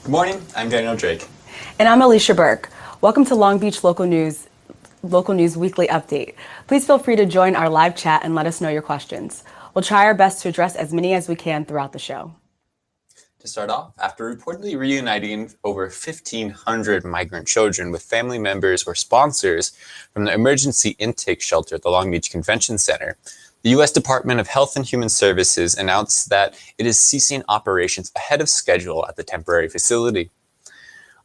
Good morning, I'm Daniel Drake. And I'm Alicia Burke. Welcome to Long Beach Local News Weekly Update. Please feel free to join our live chat and let us know your questions. We'll try our best to address as many as we can throughout the show. To start off, after reportedly reuniting over 1,500 migrant children with family members or sponsors from the emergency intake shelter at the Long Beach Convention Center, the U.S. Department of Health and Human Services announced that it is ceasing operations ahead of schedule at the temporary facility.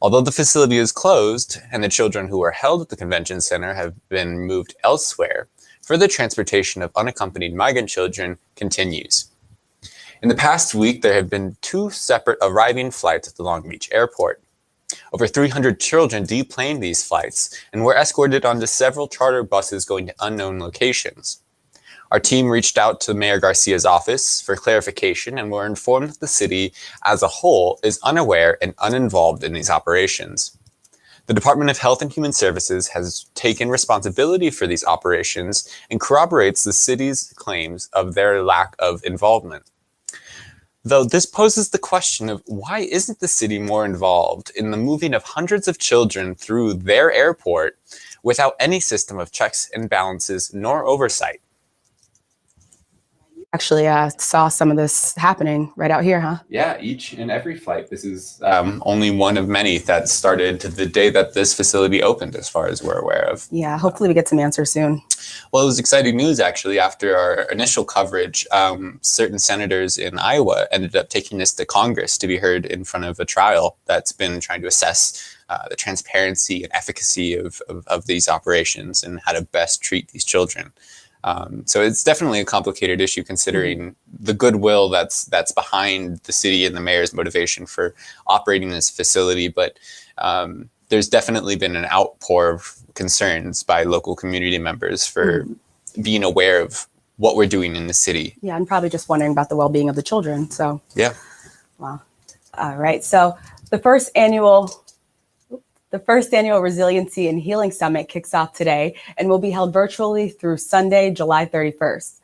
Although the facility is closed and the children who are held at the convention center have been moved elsewhere, further transportation of unaccompanied migrant children continues. In the past week, there have been 2 separate arriving flights at the Long Beach airport. Over 300 children deplaned these flights and were escorted onto several charter buses going to unknown locations. Our team reached out to Mayor Garcia's office for clarification and were informed that the city as a whole is unaware and uninvolved in these operations. The Department of Health and Human Services has taken responsibility for these operations and corroborates the city's claims of their lack of involvement. Though this poses the question of why isn't the city more involved in the moving of hundreds of children through their airport without any system of checks and balances nor oversight? Actually, saw some of this happening right out here, huh? Yeah, each and every flight. This is only one of many that started the day that this facility opened, as far as we're aware of. Yeah, hopefully we get some answers soon. Well, it was exciting news, actually. After our initial coverage, certain senators in Iowa ended up taking this to Congress to be heard in front of a trial that's been trying to assess the transparency and efficacy of these operations and how to best treat these children. So it's definitely a complicated issue considering the goodwill that's behind the city and the mayor's motivation for operating this facility. But there's definitely been an outpour of concerns by local community members for being aware of what we're doing in the city. Yeah, and probably just wondering about the well-being of the children. So yeah. Wow. All right. So the first annual Resiliency and Healing Summit kicks off today and will be held virtually through Sunday, July 31st.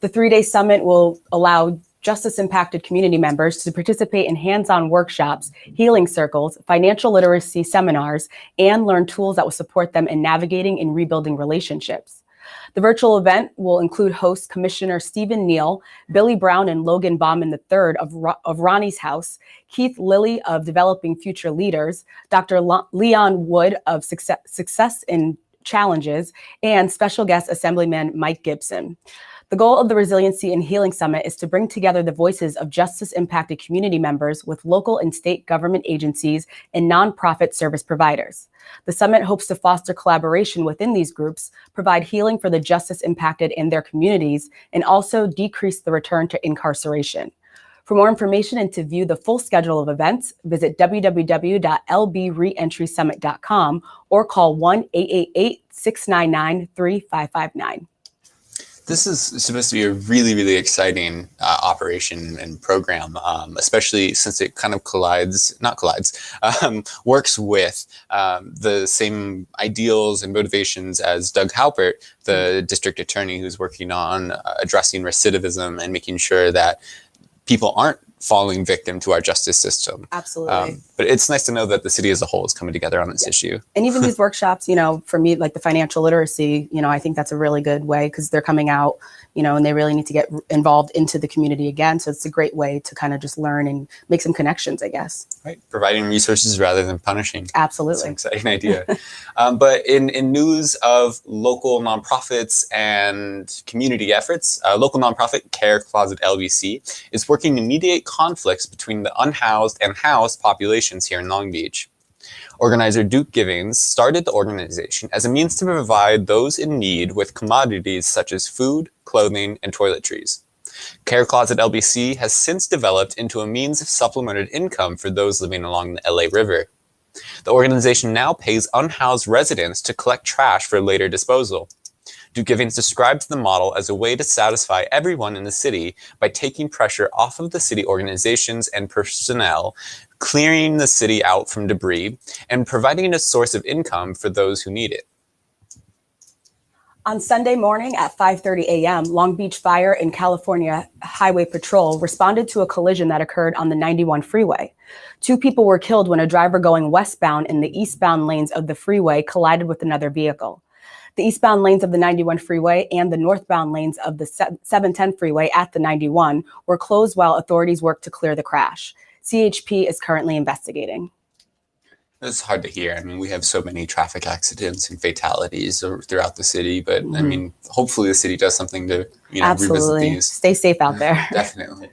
The 3-day summit will allow justice-impacted community members to participate in hands-on workshops, healing circles, financial literacy seminars, and learn tools that will support them in navigating and rebuilding relationships. The virtual event will include hosts Commissioner Stephen Neal, Billy Brown and Logan Bauman III of Ronnie's House, Keith Lilly of Developing Future Leaders, Dr. Leon Wood of Success in Challenges, and special guest Assemblyman Mike Gibson. The goal of the Resiliency and Healing Summit is to bring together the voices of justice-impacted community members with local and state government agencies and nonprofit service providers. The summit hopes to foster collaboration within these groups, provide healing for the justice-impacted and their communities, and also decrease the return to incarceration. For more information and to view the full schedule of events, visit www.lbreentrysummit.com or call 1-888-699-3559. This is supposed to be a really, really exciting operation and program, especially since it kind of works with the same ideals and motivations as Doug Halpert, the district attorney who's working on addressing recidivism and making sure that people aren't falling victim to our justice system. Absolutely. But it's nice to know that the city as a whole is coming together on this issue. And even these workshops, for me, like the financial literacy, I think that's a really good way because they're coming out, and they really need to get involved into the community again. So it's a great way to kind of just learn and make some connections, I guess. Right. Providing resources rather than punishing. Absolutely. It's an exciting idea. But in news of local nonprofits and community efforts, local nonprofit Care Closet LBC is working to mediate conflicts between the unhoused and housed populations here in Long Beach. Organizer Duke Givings started the organization as a means to provide those in need with commodities such as food, clothing, and toiletries. Care Closet LBC has since developed into a means of supplemented income for those living along the LA River. The organization now pays unhoused residents to collect trash for later disposal. Duke Givings describes the model as a way to satisfy everyone in the city by taking pressure off of the city organizations and personnel, clearing the city out from debris, and providing a source of income for those who need it. On Sunday morning at 5:30 a.m., Long Beach Fire and California Highway Patrol responded to a collision that occurred on the 91 freeway. 2 people were killed when a driver going westbound in the eastbound lanes of the freeway collided with another vehicle. The eastbound lanes of the 91 freeway and the northbound lanes of the 710 freeway at the 91 were closed while authorities worked to clear the crash. CHP is currently investigating. It's hard to hear. I mean, we have so many traffic accidents and fatalities throughout the city, but I mean, hopefully the city does something to, revisit Absolutely. these. Stay safe out there. Definitely.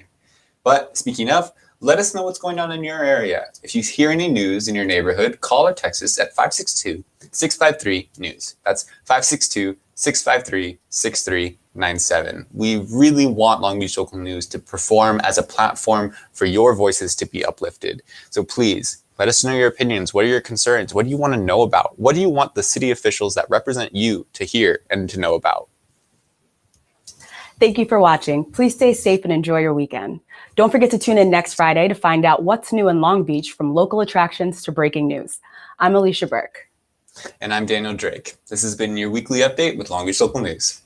But speaking of, let us know what's going on in your area. If you hear any news in your neighborhood, call or text us at 562-653-NEWS. That's 562-653-6397. We really want Long Beach Local News to perform as a platform for your voices to be uplifted. So please, let us know your opinions. What are your concerns? What do you want to know about? What do you want the city officials that represent you to hear and to know about? Thank you for watching. Please stay safe and enjoy your weekend. Don't forget to tune in next Friday to find out what's new in Long Beach, from local attractions to breaking news. I'm Alicia Burke. And I'm Daniel Drake. This has been your weekly update with Long Beach Local News.